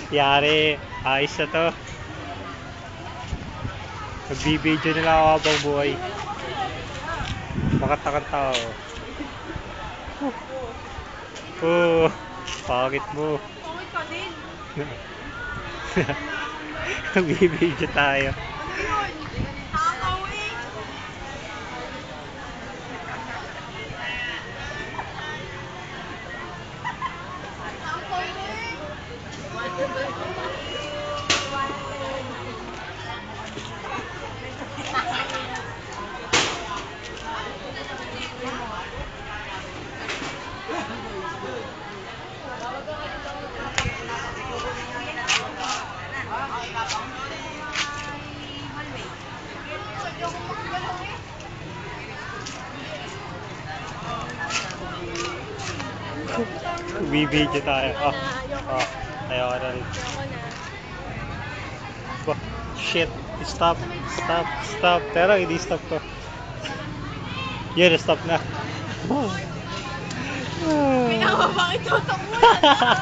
Yari, ayos na to. Magbibideo nila ako habang buhay. Makata-kanta ako. Oh, pangit mo. Pangit ka din. Magbibideo tayo. Ano yun? Takaw eh. Takaw Magbibideo tayo. Oh, ayoko na rin. Bah, shit. Stop. Stop. Stop. Pero hindi stop ko. Yun, stop na. May nakabakit yung takulan.